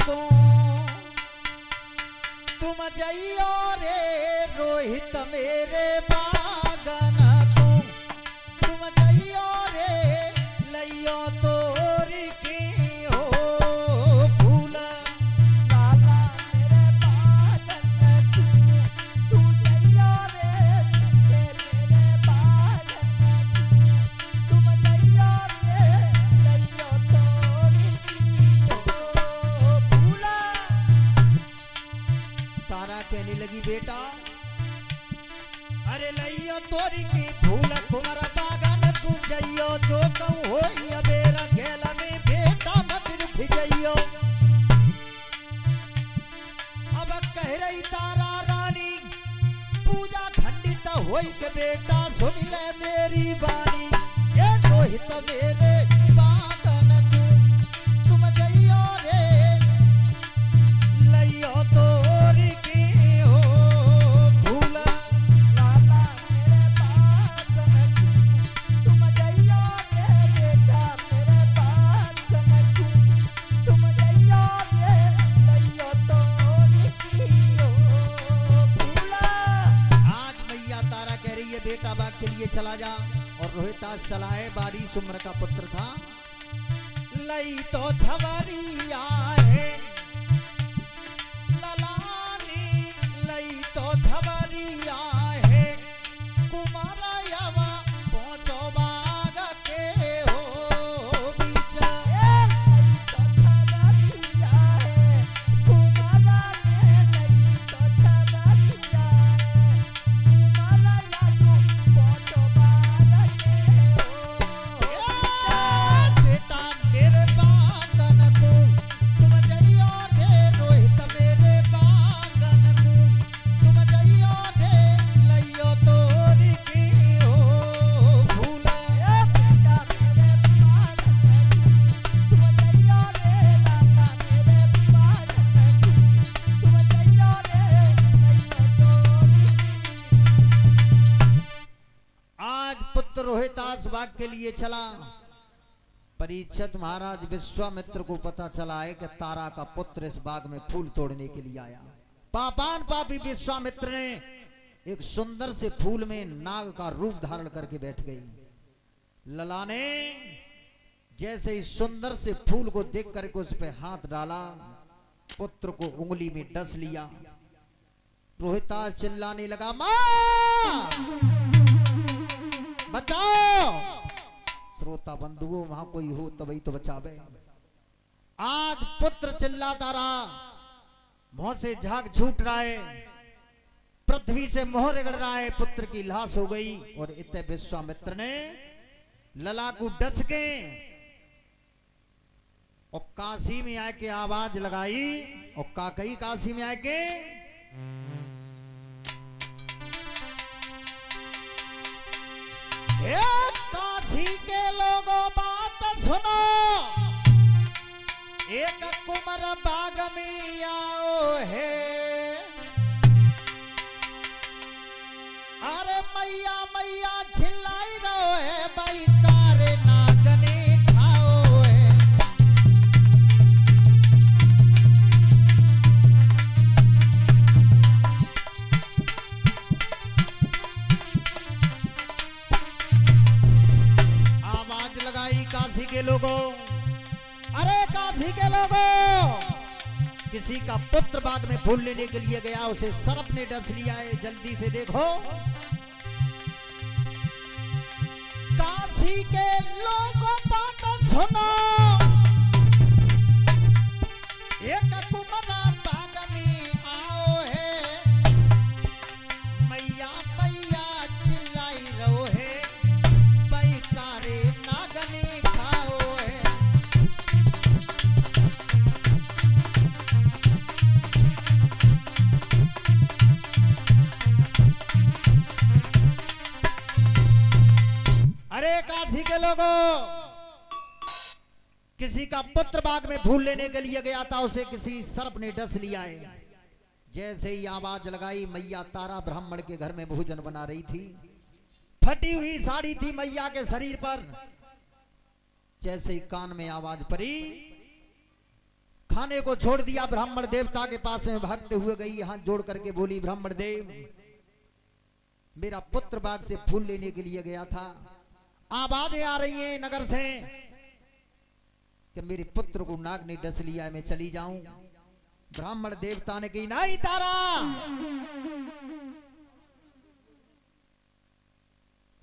को तुम जइयो रे रोहित मेरे बागन को तुम जइयो रे लइयो तोरी की हो फूल लाला मेरे बागन तू जइयो रे मेरे बागन तुम जइयो रे लइयो तोरी की हो फूला। तारा कहने लगी बेटा अरे लइयो तोरी की फूल तुम्हारा बागन तू जइयो जो कहूँ हो मेरा खेला में बेटा मत रुक जइयो। अब कह रही तारा रानी पूजा खंडित होई के बेटा सुन ले मेरी बानी ये रोहित मेरे बागन तुम जइयो रे लइयो तोरी की हो फूल लाला मेरे बागन तुम जइयो रे बेटा मेरे बागन तुम जइयो रे लइयो तोरी की हो फूला। आज मैया तारा कह रही है बेटा बाग के लिए चला जा और रोहितास चला है बारी सुम्र का पुत्र था लई तो छवरिया है ललानी लई तो छवरिया है कुमारा यवा पहुंचो बाग के हो बीच बेटा मेरे बागन को तुम जइयो रे रोहित मेरे बागन को तुम जइयो रे लइयो तोरी की हो फूल आज पुत्र रोहितास बाग के लिए चला। परीक्षित महाराज विश्वामित्र को पता चला है कि तारा का पुत्र इस बाग में फूल तोड़ने के लिए आया। पापान पापी विश्वामित्र ने एक सुंदर से फूल में नाग का रूप धारण करके बैठ गई। लला ने जैसे इस सुंदर से फूल को देख करके उस पे हाथ डाला पुत्र को उंगली में डस लिया। रोहितास चिल्लाने लगा मां बचाओ। श्रोता बंधुओं वहां कोई हो तभी तो बचावे। आज पुत्र चिल्लाता रहा मुंह से झाग छूट रहा है पृथ्वी से मोह रगड़ रहा है पुत्र की लाश हो गई। और इतने विश्वामित्र ने लला को डस के और काशी में आके आवाज लगाई और का कही काशी में आके काशी के लोगों बात सुनो एक कुमर बाग में आओ है अरे मैया मैया चिल्लाई रहो है भाई तारे नागने खाओ है। आवाज लगाई काशी के लोगों अरे काशी के लोगों किसी का पुत्र बाग में फूल लेने के लिए गया उसे सर्प ने डस लिया है जल्दी से देखो। काशी के लोगों बात सुनो एक कुमरा बाग में आओ है मैया मैया चिल्लाई रहो है भाई तारे नागने खाओ है। अरे काशी के लोगों किसी का पुत्र बाग में फूल लेने के लिए गया था उसे किसी सर्प ने डस लिया है। जैसे ही आवाज लगाई मैया तारा ब्राह्मण के घर में भोजन बना रही थी फटी हुई साड़ी थी मैया के शरीर पर। जैसे ही कान में आवाज पड़ी खाने को छोड़ दिया, ब्राह्मण देवता के पास में भागते हुए गई, हाथ जोड़ करके बोली, ब्राह्मण देव, मेरा पुत्र बाग से फूल लेने के लिए गया था, आवाजें आ रही हैं नगर से कि मेरे पुत्र को नाग ने डस लिया है, मैं चली जाऊं। ब्राह्मण देवता ने कही, नहीं तारा,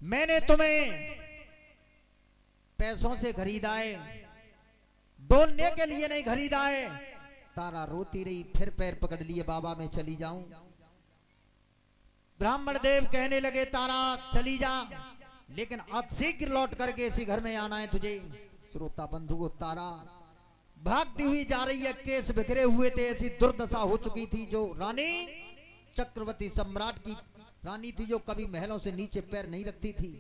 मैंने तुम्हें पैसों से खरीदा है, बोलने के लिए नहीं खरीदा है। तारा रोती रही, फिर पैर पकड़ लिए, बाबा मैं चली जाऊं। ब्राह्मण देव कहने लगे, तारा चली जा, लेकिन अब शीघ्र लौट करके इसी घर में आना है तुझे। श्रोता बंधु को तारा भागती हुई जा रही है, केस बिखरे हुए थे, ऐसी दुर्दशा हो चुकी थी। जो रानी चक्रवर्ती सम्राट की रानी थी, जो कभी महलों से नीचे पैर नहीं रखती थी,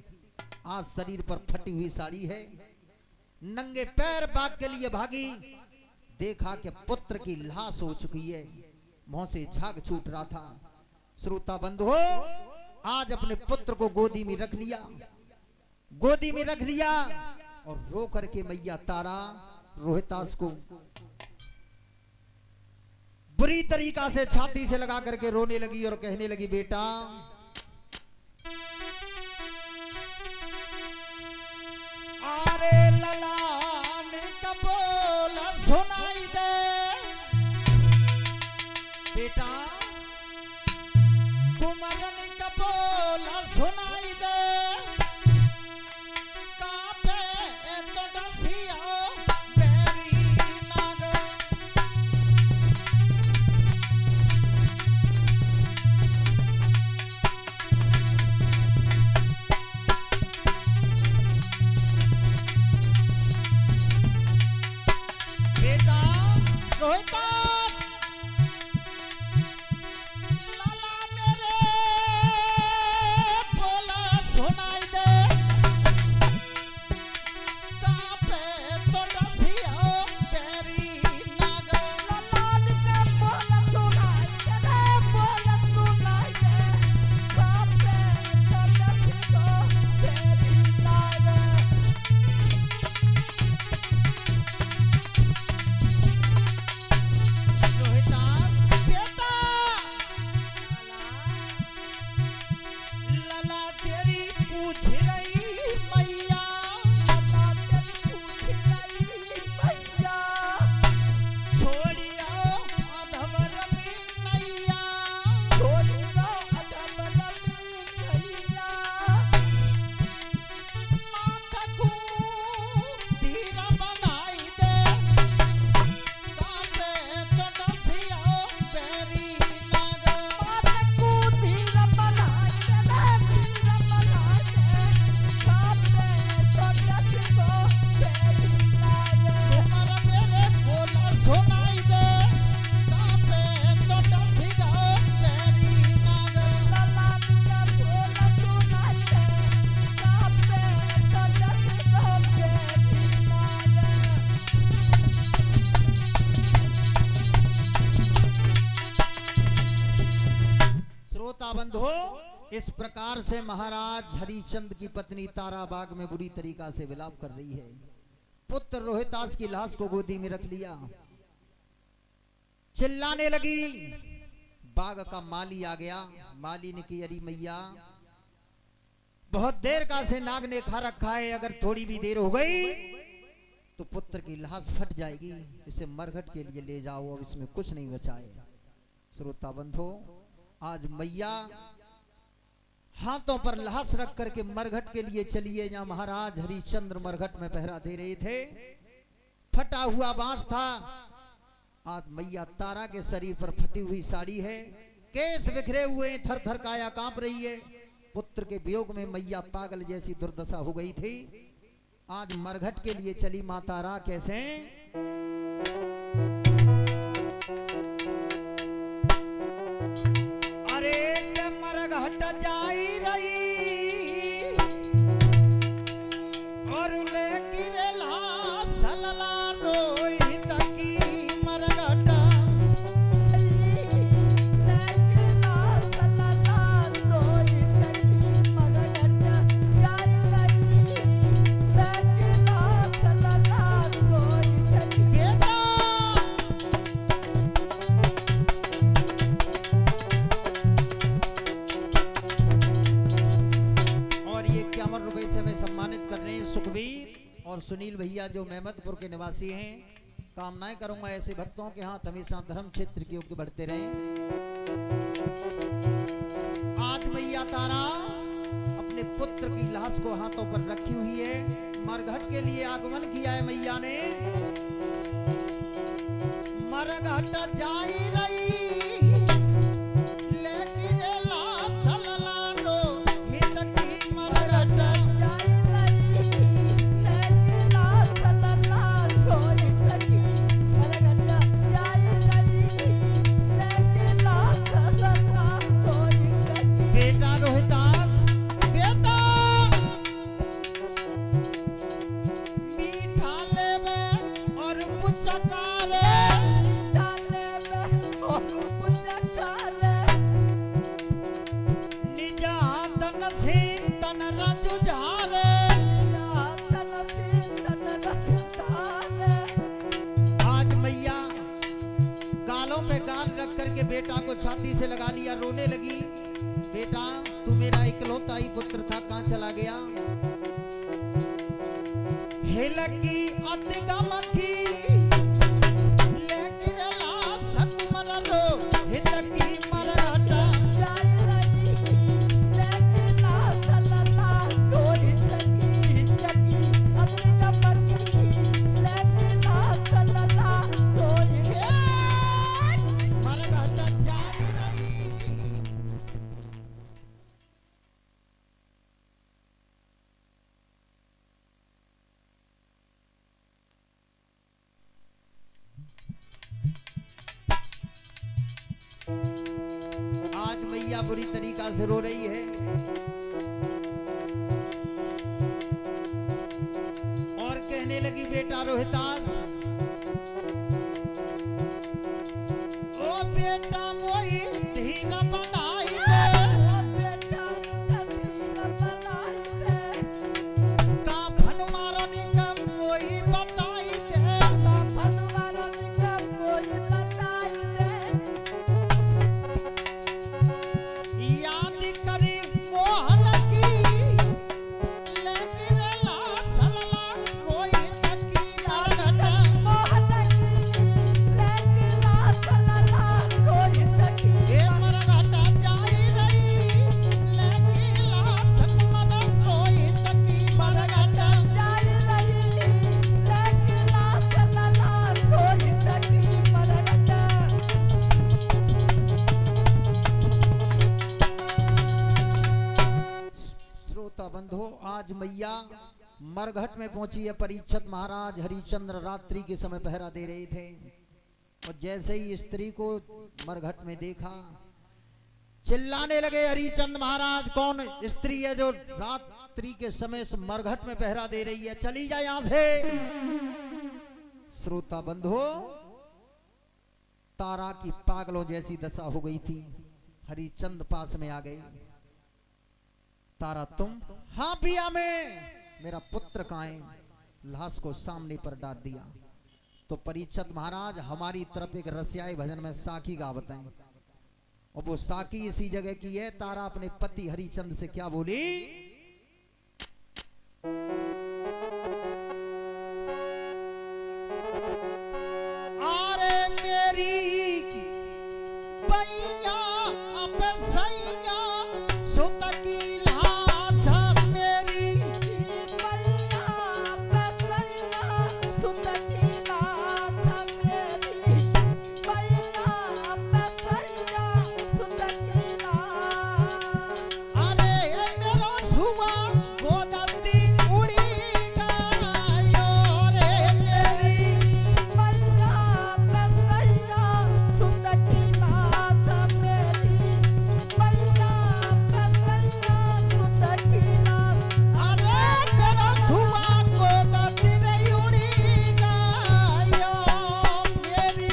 आज शरीर पर फटी हुई साड़ी है, नंगे पैर बाग के लिए भागी, देखा कि पुत्र की लाश हो चुकी है, मुंह से झाग छूट रहा था। श्रोता बंधु हो, आज अपने पुत्र को गोदी में रख लिया, गोदी में रख लिया, और रो करके मैया तारा रोहितास को बुरी तरीका से छाती से लगा करके रोने लगी और कहने लगी, बेटा अरे ललान का बोल सुनाई दे, बेटा कुमरन का बोल सुनाई दे, कापे तो डसिया बेरी नाग। बेटा रोहिता, लाला मेरे बोला सुनाई दे, कापे तो डसिया बेरी नाग। लाल का बोल सुनाई दे, बोल सुनाई दे, कापे तो डसिया बेरी नाग। रोहितास बेटा, लला तेरी पूछ रही मैया, लाला तेरी पूछ रही मैया, छोड़िया अधवर में नैया, छोड़ी दो अधमल में नैया, माथा को धीरा बनाई दे, कापे तो डसिया बेरी नाग। माता को धीरा बनाई दे, धीरा बनाई दे, कापे तो डसिया बेरी नाग। तुम्हारा मेरे बोला सुनाई दे, कापे तो डसिया बेरी नाग। लाला का बोल सुनाई दे, कापे तो डसिया बेरी नाग। श्रोता बंधु, इस प्रकार से महाराज हरिश्चंद्र की पत्नी तारा बाग में बुरी तरीका से विलाप कर रही है। पुत्र रोहितास की लाश को गोदी में रख लिया, चिल्लाने लगी। बाग का माली आ गया, माली ने की, अरे मैया बहुत देर का से नाग ने खा रखा है, अगर थोड़ी भी देर हो गई तो पुत्र की लाश फट जाएगी, इसे मरघट के लिए ले जाओ, अब इसमें कुछ नहीं बचा है। श्रोता बंधु, आज मैया हाथों पर लाश रख करके मरघट के लिए चलिए, जहां महाराज हरिश्चंद्र मरघट में पहरा दे रहे थे। फटा हुआ बांस था, आज मैया तारा के शरीर पर फटी हुई साड़ी है, केस बिखरे हुए, थर थर काया कांप रही है। पुत्र के वियोग में मैया पागल जैसी दुर्दशा हो गई थी। आज मरघट के लिए चली मां तारा, कैसे? अरे मरघट जाई रही और लेकी रेला सलला रोहित की मरघट। बेटा सुनील भैया जो मेहमदपुर के निवासी हैं, कामनाएं करूंगा ऐसे भक्तों के हाथ हमेशा धर्म क्षेत्र की ओर बढ़ते रहें। आज मैया तारा अपने पुत्र की लाश को हाथों पर रखी हुई है। मरघट के लिए आगमन किया है मैया ने। मरघट जाई रही लेकिन लाश ललानो हित की मरघट बेटा रोहिदास बेटा मीठा लेवे और पुचकारे निजा तन छीन तन रजु झारे। आज मैया गालों पे गाल रख करके बेटा को छाती से लगा लिया, रोने लगी। बेटा तू मेरा इकलौता ही पुत्र था, कहां चला गया? हेलकी अतिगम की लेकिन लाश मरलो हित की मरघट। आज मैया बुरी तरीका से रो रही है और कहने लगी बेटा रोहितास ओ बेटा मोई धीन बनाई का फन मारने का मोई बताई दे। याद करी मोहन की लेकिन लाश लला कोई तकी ए मरघट जाई रही लेकिन लाश मदन कोई तकी मरघट। श्रोता बंधु, आज मैया मरघट में पहुंची है। परीक्षित महाराज हरिश्चंद्र रात्रि के समय पहरा दे रहे थे और जैसे ही स्त्री को मरघट में देखा चिल्लाने लगे, हरिश्चंद्र महाराज कौन स्त्री है जो रात्रि के समय से मरघट में पहरा दे रही है, चली जाए यहां से। श्रोता बंधु, तारा की पागलों जैसी दशा हो गई थी। हरिश्चंद्र पास में आ गए। तारा तुम? हाँ पिया में मेरा पुत्र कहाँ है? लाश को सामने पर डाल दिया। तो परीक्षित महाराज हमारी तरफ एक रसियाई भजन में साकी गावत हैं और वो साकी इसी जगह की है। तारा अपने पति हरिश्चंद्र से क्या बोली? अरे मेरी पैया अब सैया सुत की लाश मेरी अरे मेरा सुआ गोदती उड़ी गयो रे मेरी अरे मेरा सुआ गोदती रे उड़ी गयो मेरी।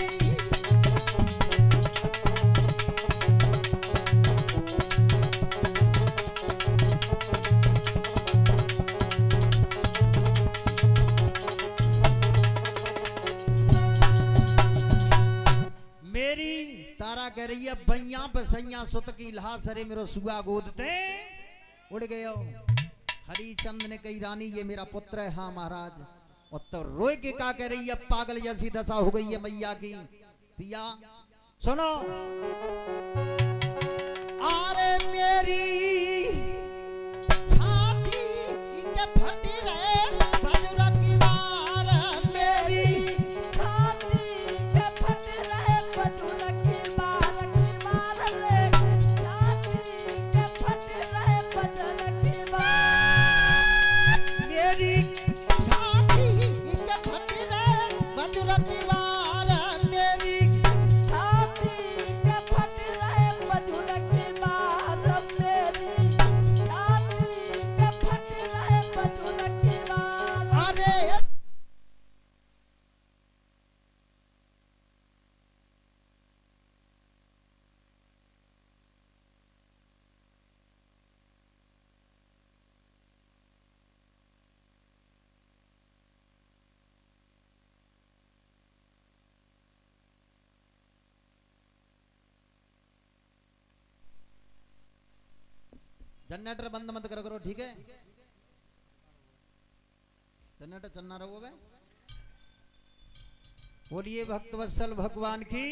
मेरी तारा कह रही है बैया पे सैया सुत की लाश, अरे मेरो सुआ गोदते उड़ गयो। हरिश्चंद्र ने कही रानी ये मेरा पुत्र है। हाँ महाराज और तो रोए के का कह रही है, पागल जैसी दशा हो गई है मैया की। पिया सुनो, अरे मेरी छाती के फटी रहे बजरा की मार, मेरी छाती के फट रहे बजुल की मार रे, छाती के फट रहे बजुल की मार, मेरी छाती के फटी रहे बजरा की मार, मेरी छाती के फट रहे बजुल की मार, मेरी छाती के फट रहे बजुल की मार। अरे जनरेटर बंद मत करो, ठीक है? जनरेटर चलना रहो बे। बोलिए भक्तवत्सल भगवान की।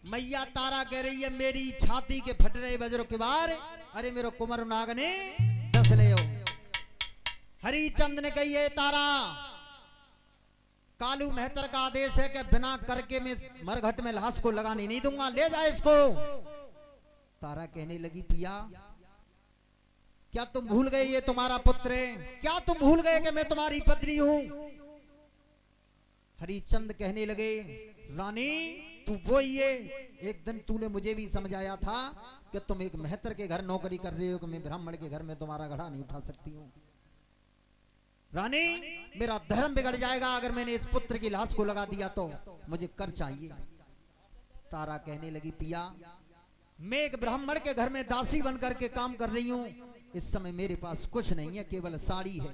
मैया तारा कह रही है, मेरी छाती के फट रहे वज्रों के बार, अरे मेरे कुमार नाग ने दस ले हो। हरिचंद ने कही है, तारा कालू मेहतर का आदेश है कि बिना करके मैं मरघट में लाश को लगाने नहीं दूंगा, ले जा इसको। तारा कहने लगी, पिया क्या तुम भूल गए ये तुम्हारा पुत्र है? क्या तुम भूल गए कि मैं तुम्हारी पत्नी हूं? हरिचंद कहने लगे, रानी तू वो ही है, एक दिन तूने मुझे भी समझाया था कि तुम एक मेहतर के घर नौकरी कर रहे हो कि मैं ब्राह्मण के घर में तुम्हारा घड़ा नहीं उठा सकती हूँ। रानी मेरा धर्म बिगड़ जाएगा अगर मैंने इस पुत्र की लाश को लगा दिया तो, मुझे कर चाहिए। तारा कहने लगी, पिया मैं एक ब्राह्मण के घर में दासी बन करके काम कर रही हूँ, इस समय मेरे पास कुछ नहीं है, केवल साड़ी है,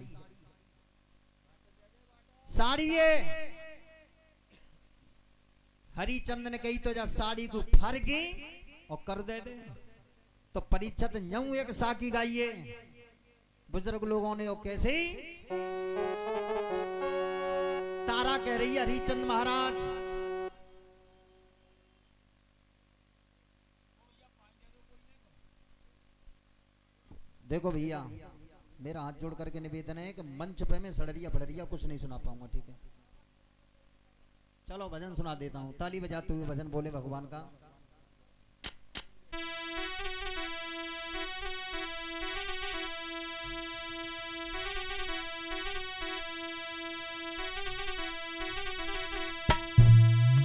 साड़ी है। हरिचंद ने कही, तो जा साड़ी को फाड़गी और कर दे दे। तो परीक्षित न्यू एक साकी गाइए बुजुर्ग लोगों ने, और कैसे ही तारा कह रही है, हरिचंद महाराज देखो भैया, मेरा हाथ जोड़ करके निवेदन है कि मंच पे मैं सड़रिया फड़रिया कुछ नहीं सुना पाऊंगा, ठीक है? चलो भजन सुना देता हूँ, ताली बजाते हुए भजन बोले भगवान का।